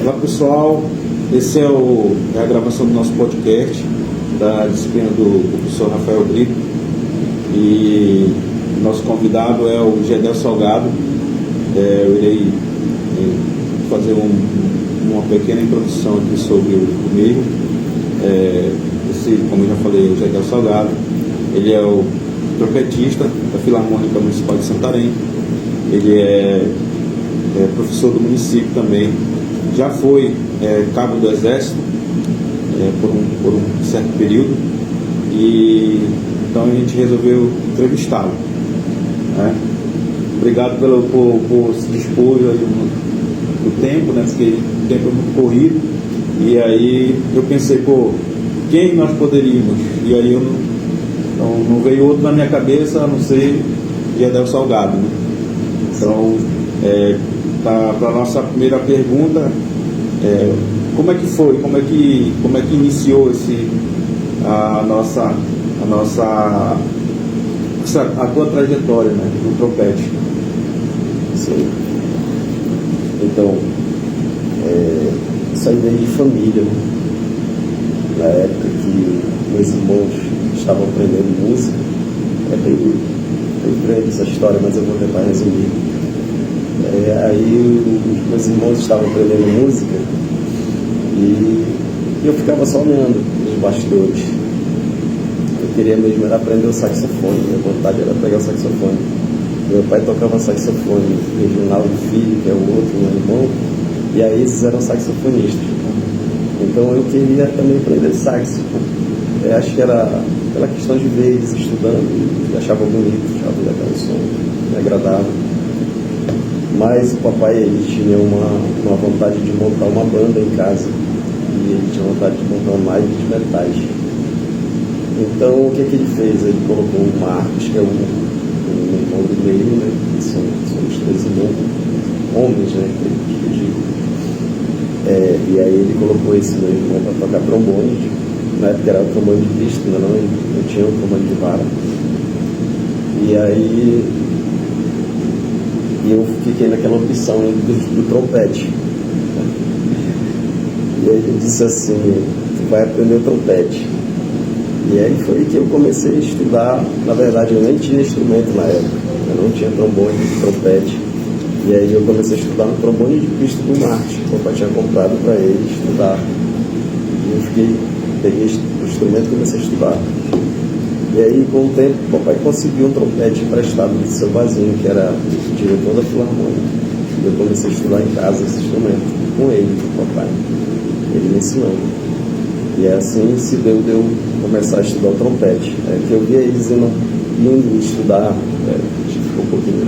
Olá pessoal, esse é a gravação do nosso podcast da disciplina do professor Rafael Brito, e nosso convidado é o Gedel Salgado. Eu irei fazer uma pequena introdução aqui sobre o mesmo. Como eu já falei, o Gedel Salgado, ele é o trompetista da Filarmônica Municipal de Santarém. Ele é professor do município também, já foi cabo do Exército por um certo período, e então a gente resolveu entrevistá-lo, né? Obrigado por se dispor do tempo, né? Porque o tempo é muito corrido, e aí eu pensei, quem nós poderíamos? E aí não veio outro na minha cabeça a não ser Gedel Salgado, né? Então, para a nossa primeira pergunta, como é que foi, como é que iniciou a tua trajetória, né, no trompete? Sim. Então, isso aí veio de família, né? Na época que meus irmãos estavam aprendendo música, é bem grande essa história, mas eu vou tentar resumir. Aí os meus irmãos estavam aprendendo música e eu ficava só olhando os bastidores. Eu queria mesmo era aprender o saxofone, minha vontade era pegar o saxofone. Meu pai tocava saxofone, Reginaldo Filho, que é o outro, meu irmão, e aí esses eram saxofonistas. Então eu queria também aprender sax. Acho que era pela questão de ver eles estudando, e achava bonito, achava legal o som, me agradava. Mas o papai, ele tinha uma vontade de montar uma banda em casa, e ele tinha vontade de montar uma live de metais. Então o que ele fez? Ele colocou o Marcos, que é um irmão do meio, né? São os três irmãos, homens, né? Que digo. E aí ele colocou esse meu irmão para tocar trombone. Na época era o trombone de pista, não tinha o trombone de vara. E aí eu fiquei naquela opção do trompete. E aí ele disse assim, tu vai aprender o trompete. E aí foi que eu comecei a estudar. Na verdade eu nem tinha instrumento na época, eu não tinha trombone, trompete. E aí eu comecei a estudar no trombone de pista do Marte, que o papai tinha comprado para ele estudar. E eu peguei o instrumento e comecei a estudar. E aí, com o tempo, o papai conseguiu um trompete emprestado do seu Vazinho, que era o diretor da Filarmônica. E eu comecei a estudar em casa esse instrumento, com ele, com o papai. Ele me ensinou. E assim se deu de eu começar a estudar o trompete. Que eu via eles indo estudar, acho que ficou um pouquinho,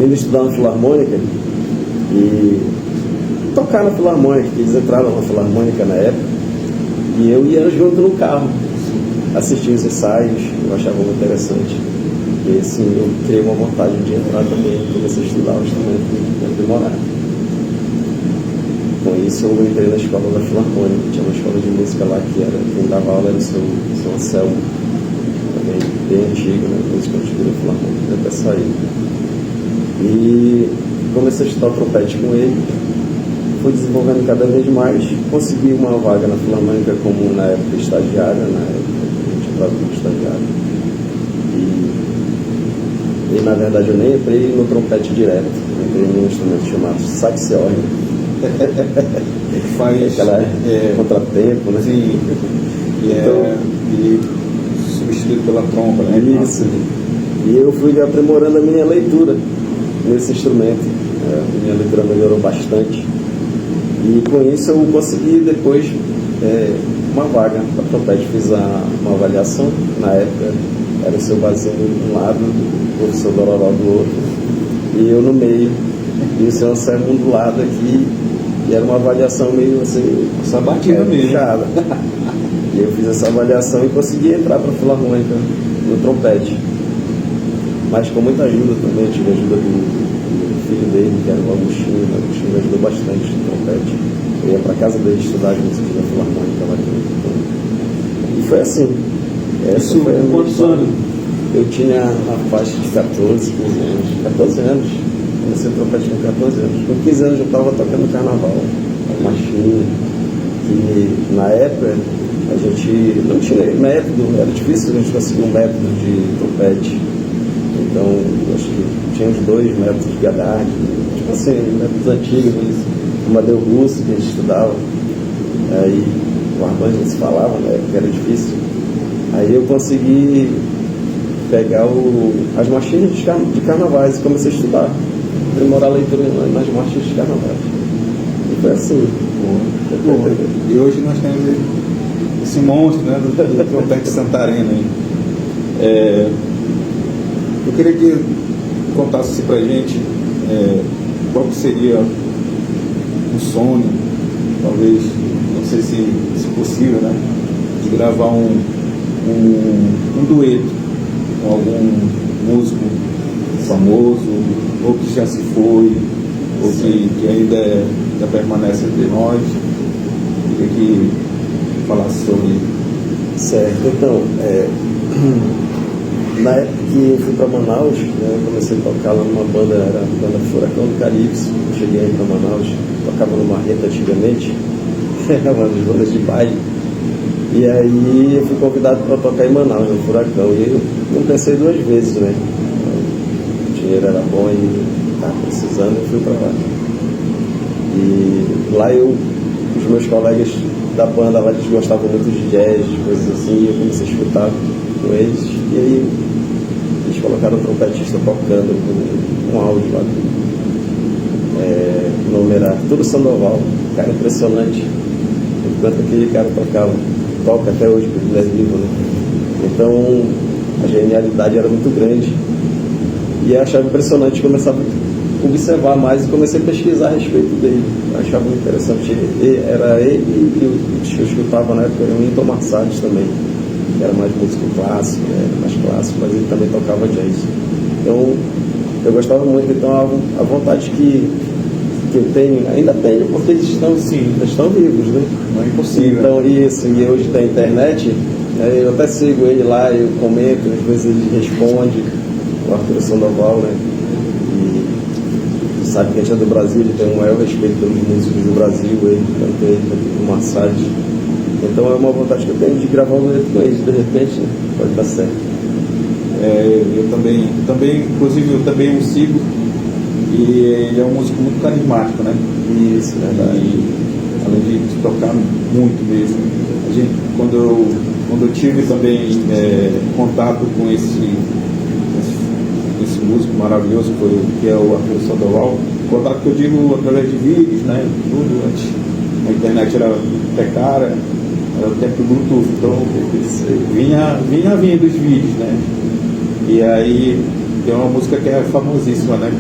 indo estudar na Filarmônica e tocar na Filarmônica, que eles entraram na Filarmônica na época. E eu ia junto no carro, assistir os ensaios, eu achava muito interessante. E assim, eu criei uma vontade de entrar também, comecei a estudar o instrumento e aprimorar. Com isso eu entrei na escola da Filarmônica, tinha uma escola de música lá quem dava aula era o seu Anselmo, também bem antigo, né? Música antiga da Filarmônica, até sair. E comecei a estudar o trompete com ele. Fui desenvolvendo cada vez mais, consegui uma vaga na Filarmônica como na época estagiária, a gente entrava como estagiário. E na verdade eu nem entrei no trompete direto, eu entrei num instrumento chamado saxeórgão. Faz contratempo, né? Sim. E substituído pela trompa, né? Isso. E eu fui aprimorando a minha leitura nesse instrumento. Minha leitura melhorou bastante. E com isso eu consegui depois uma vaga para trompete. Fiz uma avaliação, na época era o seu Vazinho de um lado, o professor Dororó do outro, e eu no meio, e o seu Anselmo do lado aqui, e era uma avaliação meio assim, sabatina mesmo. Puxada. E eu fiz essa avaliação e consegui entrar para a Filarmônica no trompete. Mas com muita ajuda também, tive ajuda do filho dele, que era o Agostinho. O Agostinho me ajudou bastante no trompete. Eu ia para casa dele estudar as músicas da Filarmônica lá. E foi assim. Isso foi com quantos anos? Eu tinha a faixa de 14, 15 anos. 14 anos. Comecei a trompete com 14 anos. Com 15 anos eu estava tocando carnaval. marchinha, que na época a gente não tinha método, era difícil a gente conseguir um método de trompete. Então, acho que tinha uns 2 métodos de Gadard, tipo assim, métodos antigos, o Amadeu Russo que a gente estudava. Aí o arranjo não se falava, né, porque era difícil. Aí eu consegui pegar as marchinhas de carnavais e comecei a estudar, aprimorar a leitura nas marchinhas de carnavais. E foi assim. Bom, e hoje nós temos esse monstro, né, do trompete Santarém. Eu queria que contasse pra gente qual que seria um sonho, talvez, não sei se possível, né, de gravar um dueto com algum músico famoso, ou que já se foi, ou que ainda permanece entre nós. Queria que falasse sobre isso. Certo, então, na época que eu fui para Manaus, né, eu comecei a tocar lá numa banda, era a banda Furacão do Calypso. Cheguei aí para Manaus, tocava no Marreta antigamente, era uma das bandas de baile. E aí eu fui convidado para tocar em Manaus, no Furacão, e eu não pensei 2 vezes, né? O dinheiro era bom e estava precisando, eu fui para lá. E lá os meus colegas da banda lá, eles gostavam muito de jazz, coisas assim, e eu comecei a escutar com eles, e aí eles colocaram o trompetista tocando um áudio lá. O nome era Arturo Sandoval, cara impressionante, enquanto aquele cara toca até hoje, porque ele é vivo, né? Então a genialidade era muito grande, e eu achava impressionante, começava a observar mais e comecei a pesquisar a respeito dele. Eu achava muito interessante. Era ele e os que eu escutava na época eram o Wynton Marsalis também, que era mais músico clássico, né? Mais clássico, mas ele também tocava jazz. Então eu gostava muito. Então a vontade que eu tenho, ainda tenho, porque eles estão vivos, né? Não é impossível. Então isso, e hoje tem internet, eu até sigo ele lá, eu comento, às vezes ele responde, o Arturo Sandoval, né? E sabe que a gente é do Brasil, ele tem um maior respeito pelos músicos do Brasil, tanto ele quanto o Marsalis. Então é uma vontade que eu tenho de gravar um dueto com eles, de repente, né? Pode dar certo. Eu também, inclusive eu também o sigo, e ele é um músico muito carismático, né? Isso, verdade. E além de tocar muito mesmo. Quando eu tive também contato com esse músico maravilhoso que é o Arturo Sandoval, contato que eu digo através de vídeos, né? Tudo antes. A internet era precária, era o tempo do Bluetooth, então vinha vindo os vídeos, né? E aí tem uma música que é famosíssima, né?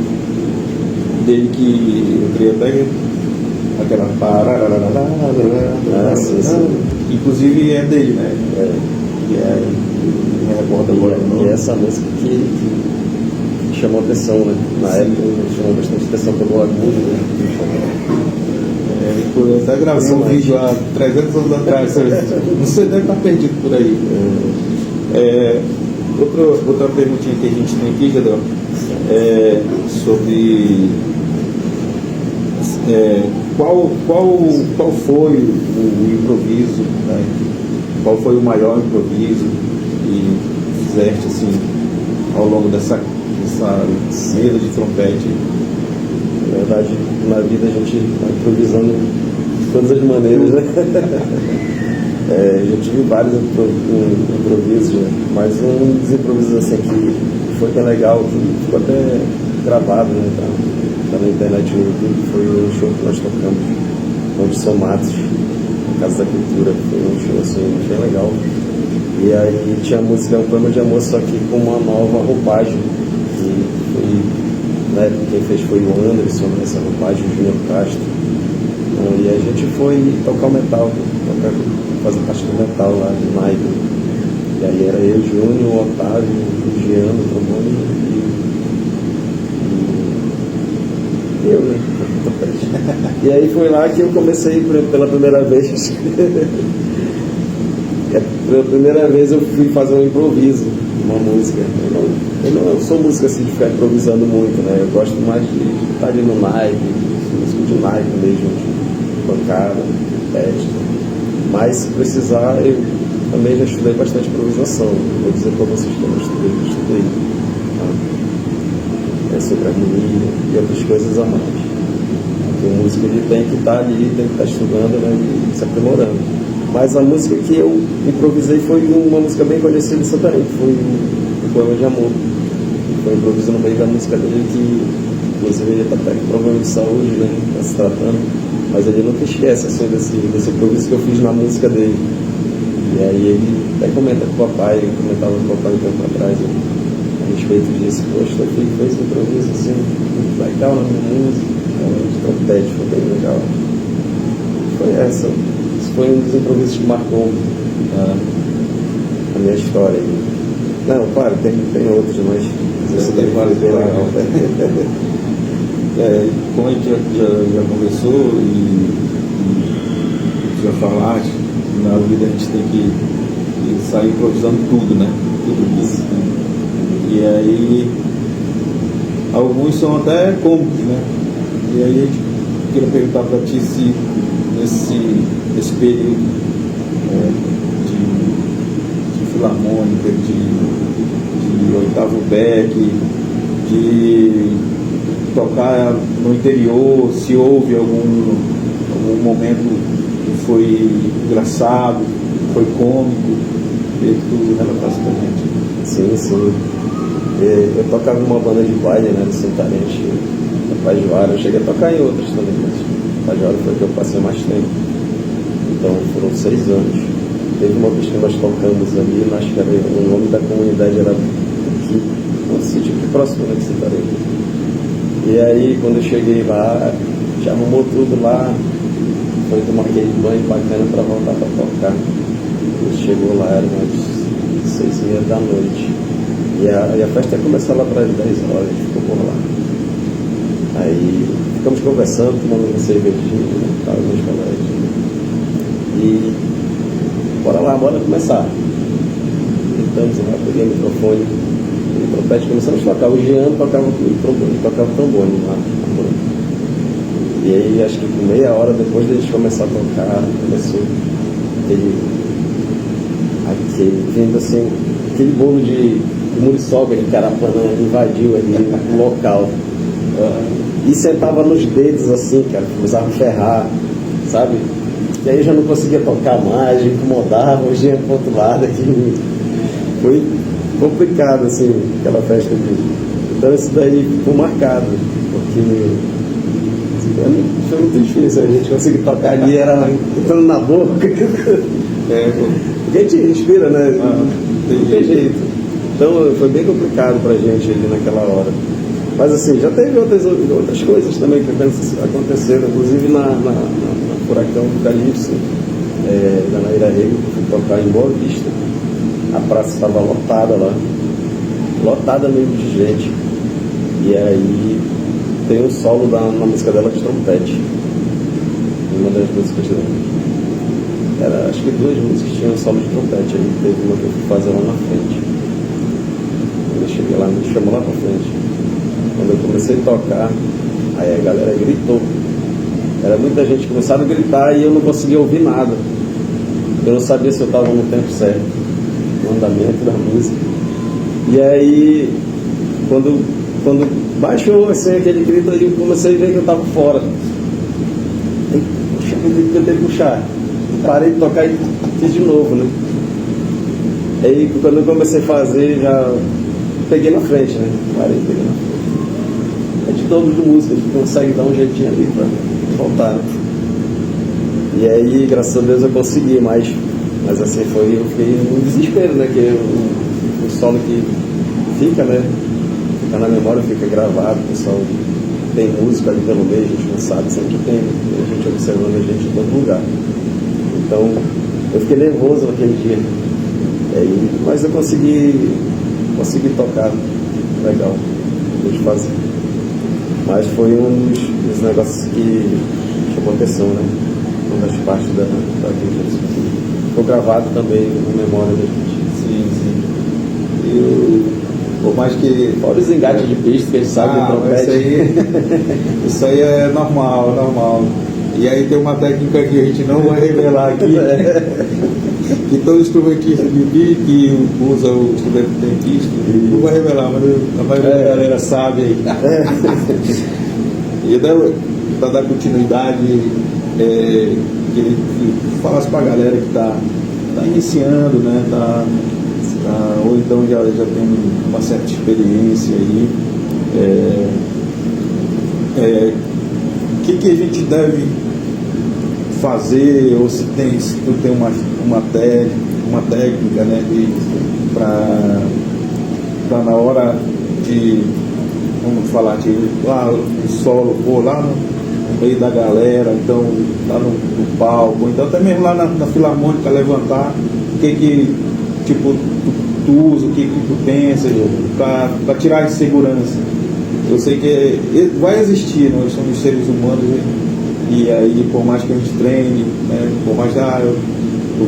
Dele, que eu queria até aquela inclusive é dele, né? Me recordo agora. E essa música que chamou atenção, né? Na época chamou bastante atenção pelo agudo, né? Eu até gravei um vídeo há 300 anos atrás, não sei, deve estar perdido por aí. Outra perguntinha que a gente tem aqui, Gedão, sobre qual foi o improviso, né? Qual foi o maior improviso que fizeste assim ao longo dessa vida de trompete? Na verdade, na vida a gente está improvisando de todas as maneiras, né? Eu tive vários improvisos, né? Mas um dos improvisos assim que foi bem legal, que ficou até gravado, né? Tá na internet, no YouTube, foi um show que nós tocamos onde São Matos, na Casa da Cultura. Foi um show assim bem legal. E aí tinha a música, um poema de amor, só que com uma nova roupagem. E foi, né, quem fez foi o Anderson, essa roupagem, o Júnior Castro. E a gente foi tocar o metal, fazer parte do metal lá de naipe. E aí era eu, Júnior, o Otávio, o Giano, o trombone e eu, né? E aí foi lá que eu comecei pela primeira vez. Pela primeira vez eu fui fazer um improviso, uma música. Eu não sou músico assim de ficar improvisando muito, né? Eu gosto mais de estar ali no naipe, músico de naipe mesmo, pancada, teste. Mas se precisar, eu também já estudei bastante improvisação. Vou dizer para vocês que eu não estudei. Tá? É sobre harmonia e outras coisas a mais. Porque o músico ele tem que estar ali, tem que estar estudando, né, e se aprimorando. Mas a música que eu improvisei foi uma música bem conhecida em Santarém, que foi o Poema de Amor. Foi improviso no meio da música dele, que inclusive ele está até com problema de saúde, né? Está se tratando, mas ele nunca esquece assim, desse improviso que eu fiz na música dele. E aí ele até comenta com o papai, comentava com o papai um tempo atrás a respeito disso. Poxa, teu filho fez um improviso assim, muito legal na minha música, de trompete, foi bem legal. Foi essa. Isso foi um dos improvisos que marcou a minha história. Não, claro, tem outros, mas Você tem vários bem legal. Como a gente já conversou e já falaste, na vida a gente tem que sair improvisando tudo, né? Tudo isso. E aí, alguns são até cômicos, né? E aí a gente queria perguntar para ti se nesse período de filarmônica, de oitavo beck, de tocar no interior, se houve algum momento que foi engraçado, foi cômico, queria que tu relatasse pra gente. Sim. Eu tocava em uma banda de baile, né, de Santarém, na Pajuara. Eu cheguei a tocar em outras também, mas Pajuara foi que eu passei mais tempo. Então foram 6 anos. Teve uma vez que nós tocamos ali, acho que era, o nome da comunidade era aqui, um sítio aqui próximo, né, de Santarém. E aí quando eu cheguei lá, já arrumou tudo lá, foi tomar aquele banho bacana para voltar para tocar. Chegou lá, era umas 6h30 da noite. E a festa ia começar lá para as 10 horas, a gente ficou por lá. Aí ficamos conversando, tomando uma cervejinha, né, tava meus colegas. E bora lá, bora começar. Entramos lá, peguei o microfone, o trompete, começamos a tocar. O Jean tocava o trombone, tocava o trombone lá na banda. E aí acho que com meia hora depois de a gente começar a tocar, começou vindo assim, aquele bolo de muriçoca de Carapanã invadiu ali o local. E sentava nos dedos assim, cara, começava a ferrar, sabe? E aí já não conseguia tocar mais, incomodava, hoje ia pro outro lado aqui. Foi complicado, assim, aquela festa de... Então isso daí ficou marcado, porque foi muito difícil a gente conseguir tocar ali, era entrando na boca. Porque a gente respira, né? Não tem jeito. Então foi bem complicado pra gente ali naquela hora. Mas assim, já teve outras coisas também que aconteceram, inclusive na Furacão do Calypso, da Naira Rego, que fui tocar em Boa Vista. A praça estava lotada lá, lotada mesmo de gente. E aí tem um solo na música dela de trompete, uma das músicas dela. Acho que 2 músicas tinham um solo de trompete, aí teve uma que eu fui fazer lá na frente. Quando eu cheguei lá, me chamou lá pra frente. Quando eu comecei a tocar, aí a galera gritou. Era muita gente começando a gritar e eu não conseguia ouvir nada. Eu não sabia se eu estava no tempo certo, no andamento da música. E aí, quando baixou assim, aquele grito, eu comecei a ver que eu estava fora. Tentei puxar. Parei de tocar e fiz de novo, né? Aí quando eu comecei a fazer, já peguei na frente, né? Parei, peguei na frente. É de todo de música, a gente consegue dar um jeitinho ali pra voltar, né? E aí, graças a Deus, eu consegui, mas assim, eu fiquei no desespero, né? Que o solo que fica, né? Fica na memória, fica gravado, o pessoal tem música ali pelo meio, a gente não sabe, sempre tem gente observando a gente em todo lugar. Então, eu fiquei nervoso naquele dia. Mas eu consegui tocar legal, pude fazer. Mas foi um dos negócios que aconteceu, né? Uma das partes da vida. Ficou gravado também na memória da gente. Sim. Por mais que... Fora os engates de pista que a gente sabe, isso aí é normal. E aí tem uma técnica que a gente não vai revelar aqui, que todo instrumentista de beat que usa o instrumento dentista, não vai revelar, mas a maioria da galera sabe aí. E para dar continuidade, queria que falasse para a galera que está iniciando, né? Ou então já tem uma certa experiência aí. O que a gente deve fazer, ou se tu tem uma técnica, né, para na hora de, vamos falar, lá no solo, lá no meio da galera, então lá no palco, então até mesmo lá na filarmônica levantar, o que tipo tu usa, o que tu pensa para tirar a insegurança. Eu sei que vai existir, nós somos seres humanos, e aí por mais que a gente treine, né, por mais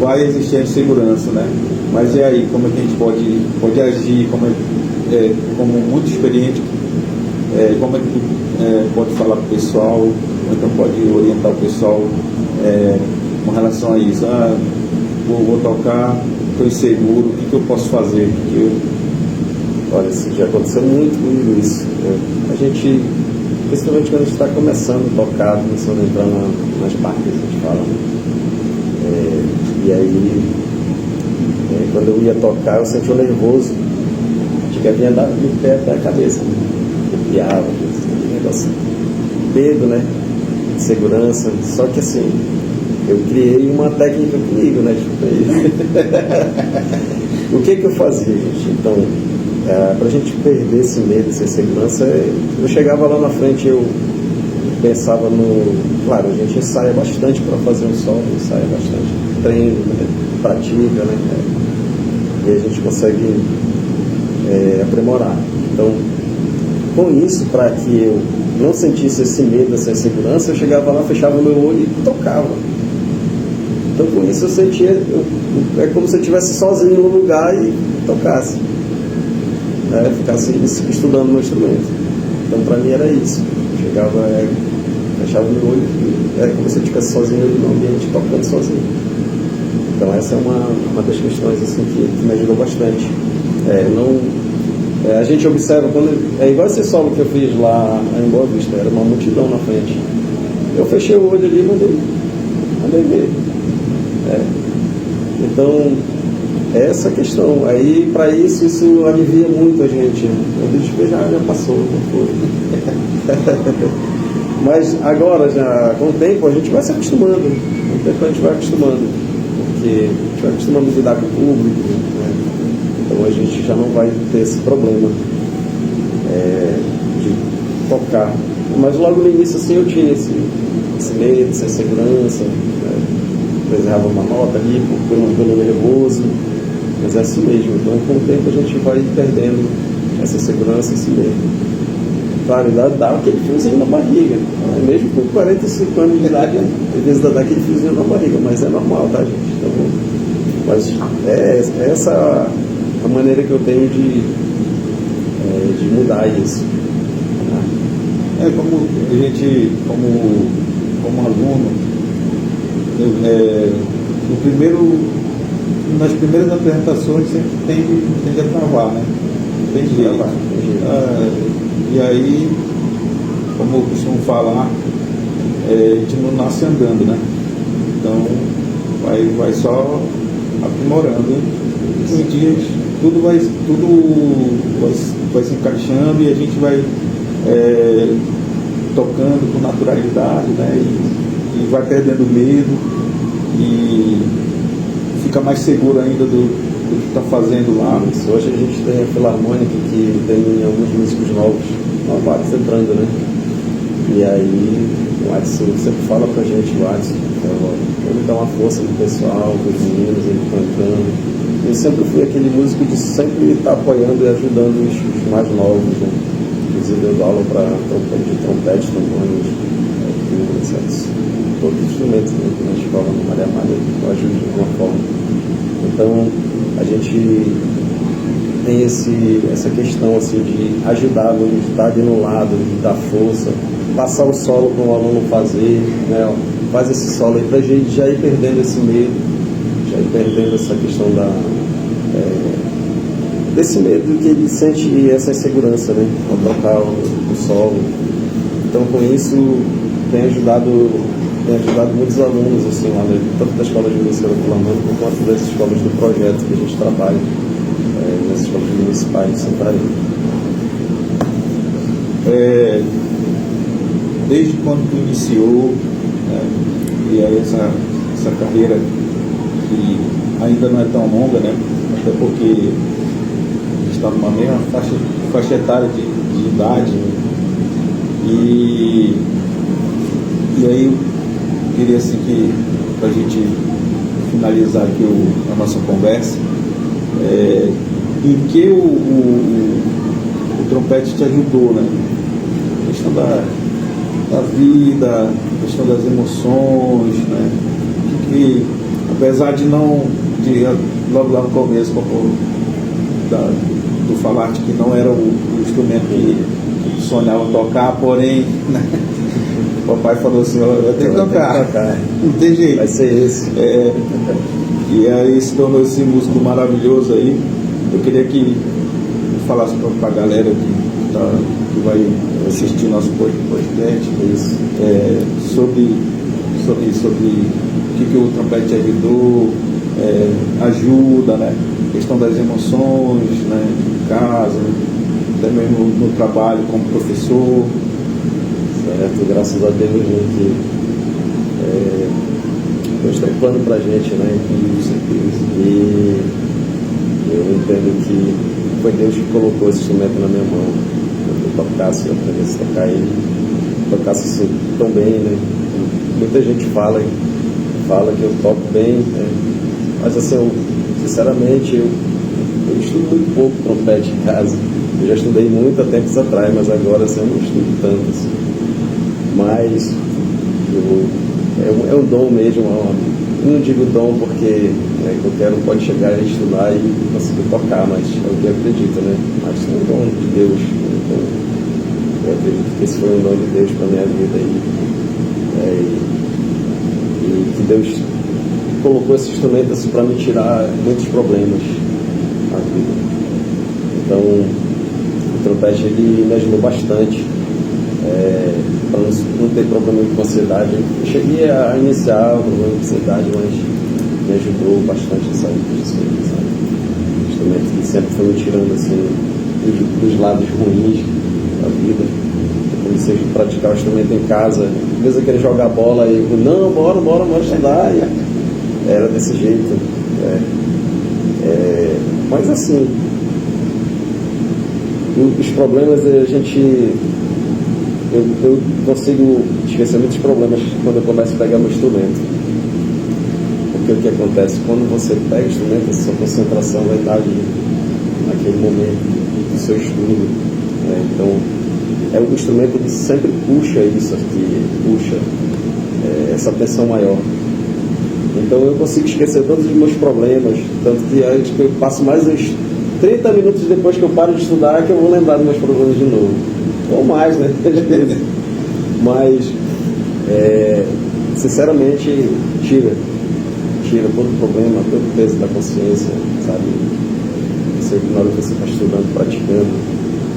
vai existir a insegurança, né? Mas e aí, como é que a gente pode agir, como muito experiente, como é que tu pode falar para o pessoal, ou então pode orientar o pessoal com relação a isso? Vou tocar, estou inseguro, o que eu posso fazer? Olha, isso já aconteceu muito comigo isso. A gente, principalmente quando a gente está começando a tocar, começando a entrar nas partes, a gente fala, né? E aí, quando eu ia tocar, eu sentia nervoso, tinha que andar de pé até a cabeça, né? Copiava, negócio, medo, né? Segurança, só que assim, eu criei uma técnica comigo, né? O que eu fazia, gente? Então, para a gente perder esse medo, essa segurança, eu chegava lá na frente, eu pensava claro, a gente ensaia bastante para fazer um solo, ensaia bastante, treino, né? Pratica, né? E a gente consegue aprimorar. Então, com isso, para que eu não sentisse esse medo, essa insegurança, eu chegava lá, fechava o meu olho e tocava. Então, com isso, eu sentia, é como se eu estivesse sozinho no lugar e tocasse. Ficasse estudando meu instrumento. Então, para mim, era isso. Eu chegava, fechava o meu olho, como se eu estivesse sozinho no ambiente, tocando sozinho. Então, essa é uma das questões assim, que me ajudou bastante. A gente observa, é igual esse solo que eu fiz lá em Boa Vista, era uma multidão na frente. Eu fechei o olho ali e mandei ver. Então, essa questão. Aí, para isso alivia muito a gente. Eu digo, já passou, não foi. Mas agora, já, com o tempo, a gente vai se acostumando. Com o tempo a gente vai acostumando. Porque a gente vai acostumando a lidar com o público, né? Então a gente já não vai ter esse problema de tocar. Mas logo no início assim eu tinha esse medo, essa segurança, né? Às vezes errava uma nota ali pelo nervoso, mas é assim mesmo. Então com o tempo a gente vai perdendo essa segurança, esse medo. Claro, dá aquele friozinho na barriga, né? Mesmo com 45 anos de idade, às vezes dá aquele friozinho na barriga, mas é normal, tá, gente? Então, mas essa a maneira que eu tenho de mudar isso. Como a gente, como aluno, nas primeiras apresentações sempre tende a travar, né? Tem jeito. E aí, como eu costumo falar, a gente não nasce andando, né? Então vai só aprimorando. Em dias tudo vai se encaixando e a gente vai tocando com naturalidade, né? E vai perdendo medo e fica mais seguro ainda do que está fazendo lá. Isso. Hoje a gente tem a Filarmônica que tem alguns músicos novos, novatos entrando, né? E aí o Adson sempre fala pra gente, o Adson, ele dá uma força no pessoal, com os meninos, ele cantando. Eu sempre fui aquele músico de sempre estar apoiando e ajudando os mais novos, né? Inclusive eu dou aula de trompete, trombone, todos os instrumentos, né? Na escola, no Maria Amália, eu ajudo de alguma forma. Então a gente tem essa questão assim, de ajudá-lo, de estar ali no lado, de dar força, passar o solo para o aluno fazer, né? faz esse solo aí pra gente já ir perdendo esse medo, já ir perdendo essa questão desse medo que ele sente e essa insegurança, né, ao tocar o solo. Então, com isso, tem ajudado muitos alunos, assim, lá, né, tanto da Escola de Música da Filarmônica quanto das escolas do projeto que a gente trabalha, nas escolas municipais de Santarém. Desde quando tu iniciou, né, e aí essa carreira que ainda não é tão longa, né, até porque a gente está numa mesma faixa etária de idade, né, e aí eu queria assim que, para a gente finalizar aqui a nossa conversa, em que o trompete te ajudou, né? A questão da vida, a questão das emoções, né? Que apesar de logo lá no começo, do falarte que não era o instrumento que sonhava tocar, porém, né? O papai falou assim, eu tenho que tocar, não tem jeito. Vai ser esse. E aí se tornou esse músico maravilhoso aí. Eu queria que falasse para a galera que vai assistir nosso podcast sobre o que o trompete ajudou, ajuda, né? A questão das emoções, né? Em casa, né? Até mesmo no trabalho como professor. Certo, graças a Deus, gente, Deus tem um plano pra gente, né? E eu entendo que foi Deus que colocou esse instrumento na minha mão. Eu tocasse, eu aprendesse a tocar ele, tocasse assim tão bem, né? Muita gente fala que eu toco bem, né? Mas assim, sinceramente, eu estudo muito pouco trompete em casa. Eu já estudei muito há tempos atrás, mas agora assim, eu não estudo tanto assim. Mas é um dom mesmo, eu não digo dom porque qualquer um pode chegar e estudar e conseguir tocar, mas é o que eu acredito, né? Mas é um dom de Deus. Então, eu acredito que esse foi um dom de Deus para a minha vida e que Deus colocou esse instrumento assim, para me tirar muitos problemas na vida. Então, o trompete ele me ajudou bastante. Para não ter problema com ansiedade. Eu cheguei a iniciar o problema de ansiedade, mas me ajudou bastante a sair disso, sabe? Um instrumento que sempre foi me tirando assim, dos lados ruins da vida. Eu comecei a praticar o instrumento em casa, às vezes eu queria jogar bola e eu, não, bora estudar. E era desse jeito. Mas assim, os problemas a gente. Eu consigo esquecer muitos problemas quando eu começo a pegar meu instrumento. Porque o que acontece? Quando você pega o instrumento, a sua concentração vai estar ali, naquele momento do seu estudo. Então, o instrumento que sempre puxa isso aqui, puxa essa tensão maior. Então, eu consigo esquecer todos os meus problemas, tanto que acho que eu passo mais uns 30 minutos depois que eu paro de estudar que eu vou lembrar dos meus problemas de novo. Ou mais, né? Mas, sinceramente, tira todo o problema, todo o peso da consciência, sabe? Você, na hora que você está estudando, praticando,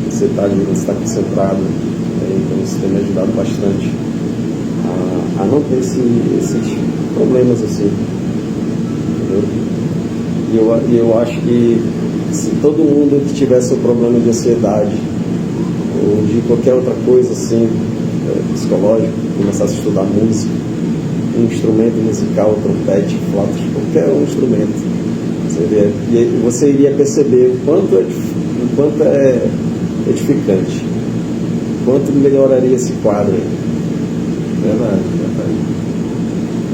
você está ali, você está concentrado, então isso tem me ajudado bastante a não ter esses problemas assim, entendeu? E eu acho que se todo mundo que tivesse um problema de ansiedade ou de qualquer outra coisa assim, psicológico, começasse a estudar música, um instrumento musical, trompete, flauta, qualquer um instrumento, você iria perceber o quanto é edificante, quanto melhoraria esse quadro aí. Verdade.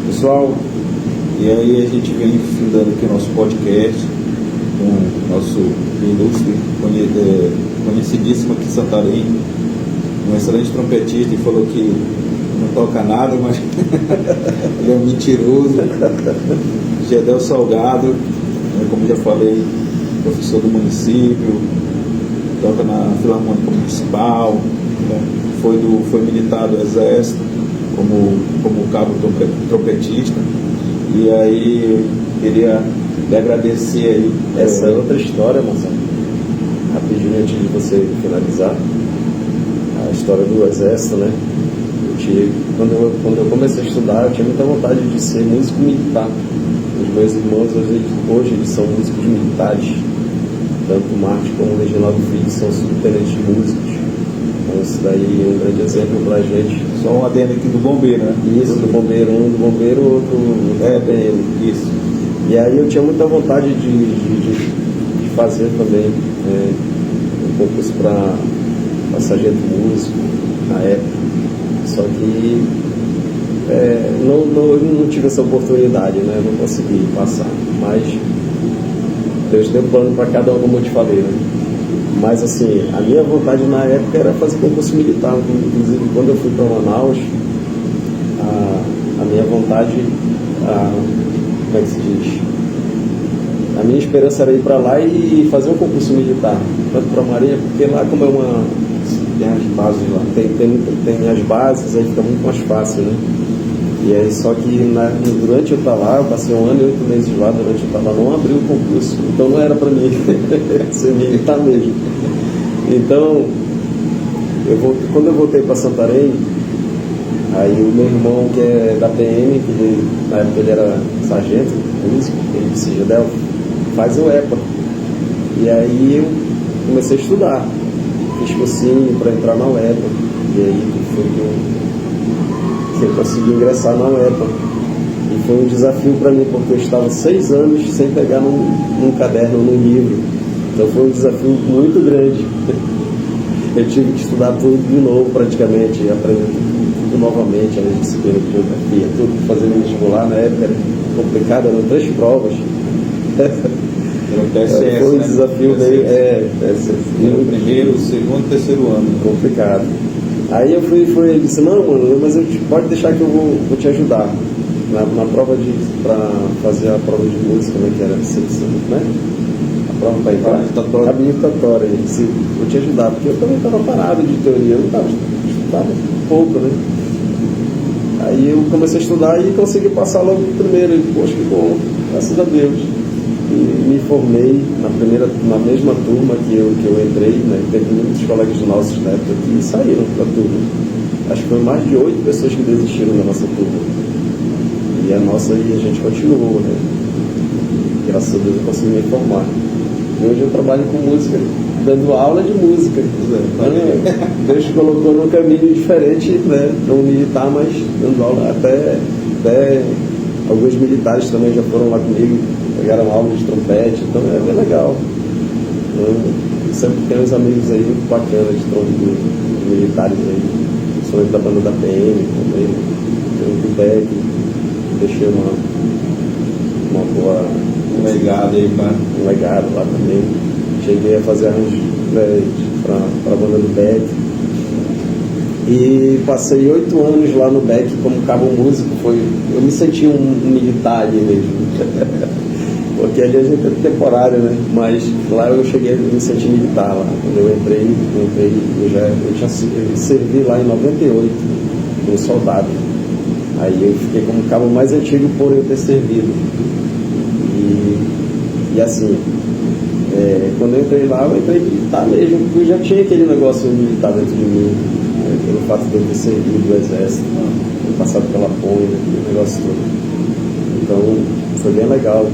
Pessoal, e aí a gente vem findando aqui o nosso podcast com o nosso ilustre, conhecidíssimo aqui em Santarém, um excelente trompetista, e falou que não toca nada, mas ele é um mentiroso. Gedel Salgado, como já falei, professor do município, toca na Filarmônica Municipal, foi militar do Exército. como cabo trompetista. E aí queria lhe agradecer aí. Essa é outra história, Marcelo. Rapidinho antes de você finalizar, a história do exército, né? Quando eu comecei a estudar, eu tinha muita vontade de ser músico militar. Os meus irmãos hoje eles são músicos militares, tanto o Marte como o Reginaldo Filho são subtenentes músicos. Então isso daí é um grande exemplo pra gente. Só um adendo aqui do bombeiro, né? Isso, do bombeiro, um do bombeiro, outro BM. Isso. E aí eu tinha muita vontade de fazer também um concurso para sargento músico na época. Só que não tive essa oportunidade, né? Não consegui passar. Mas Deus deu plano para cada um, como eu te falei, né? Mas assim, a minha vontade na época era fazer concurso militar. Inclusive, quando eu fui para Manaus, a minha vontade, como é que se diz? A minha esperança era ir para lá e fazer um concurso militar, tanto para a Marinha, porque lá como tem as bases lá, tem as bases, aí fica muito mais fácil, né? E aí, só que durante eu estar lá, eu passei 1 ano e 8 meses lá, durante eu estar lá, não abriu o concurso, então não era para mim ser militar mesmo. Então, quando eu voltei para Santarém, aí o meu irmão, que é da PM, que na época ele era sargento, ele disse: Gedel, faz o EPA. E aí eu comecei a estudar, fiz cursinho para entrar na UEPA, e aí foi que eu consegui ingressar na UEPA. E foi um desafio para mim, porque eu estava 6 anos sem pegar num caderno, num livro. Então foi um desafio muito grande. Eu tive que estudar tudo de novo, praticamente, aprender tudo novamente, a disciplina de geografia, tudo, fazendo vestibular. Na época era complicado, eram 3 provas. Foi um desafio meio. No primeiro, segundo, terceiro ano. Complicado. Aí ele disse: não, mano, mas pode deixar que eu vou te ajudar. Na prova para fazer a prova de música, né, que era seleção, né? A prova para entrar, habilitatória. Ele disse: vou te ajudar, porque eu também estava parado de teoria, eu não estava pouco, né? Aí eu comecei a estudar e consegui passar logo no primeiro. E, poxa, que bom, graças a Deus. E me formei na mesma turma que eu entrei, né? Teve muitos colegas nossos na época que saíram da turma. Acho que foi mais de 8 pessoas que desistiram da nossa turma. E a gente continuou, né? E, graças a Deus eu consegui me formar. E hoje eu trabalho com música, dando aula de música. Deus colocou num caminho diferente, né? Não militar, mas dando aula. Até alguns militares também já foram lá comigo, pegaram aula de trompete, então é bem legal. Sempre tem uns amigos aí muito bacanas de militares aí, principalmente da banda da PM também, tem o Beck, deixei uma boa. Um legado aí, cara. Um legado lá também. Cheguei a fazer arranjos para a banda do Beck. E passei 8 anos lá no Beck como cabo músico. Eu me senti um militar ali mesmo. Porque ali a gente é temporário, né? Mas lá eu cheguei a me sentir militar lá. Quando eu entrei, eu servi lá em 98 como soldado. Aí eu fiquei como cabo mais antigo por eu ter servido. E assim, quando eu entrei lá, eu entrei militar mesmo, porque eu já tinha aquele negócio militar dentro de mim, pelo fato de eu ter servido do exército, ter passado pela ponte, aquele negócio todo. Então, foi bem legal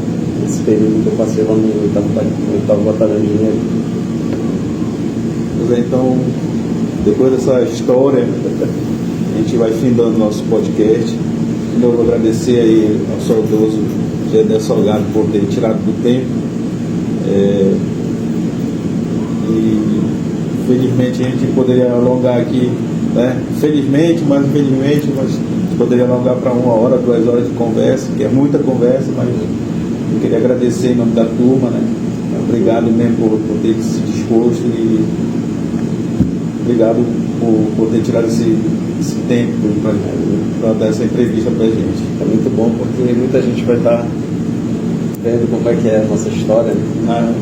esse período que eu passei lá no 8º Batalhão de Engenharia. Pois é, então, depois dessa história, a gente vai findando nosso podcast. Eu vou agradecer aí ao saudoso Gedel Salgado por ter tirado do tempo. E felizmente a gente poderia alongar aqui, né? Felizmente, mas infelizmente, mas a gente poderia alongar para 1 hora, 2 horas de conversa, que é muita conversa, mas eu queria agradecer em nome da turma, né? Obrigado mesmo por ter se disposto e obrigado por ter tirado esse tempo para dar essa entrevista para a gente. É muito bom porque muita gente vai estar vendo como é que é a nossa história, né?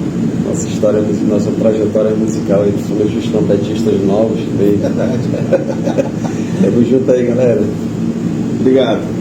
Nossa história, nossa trajetória musical, principalmente os trompetistas novos. Tamo junto aí, galera. Obrigado.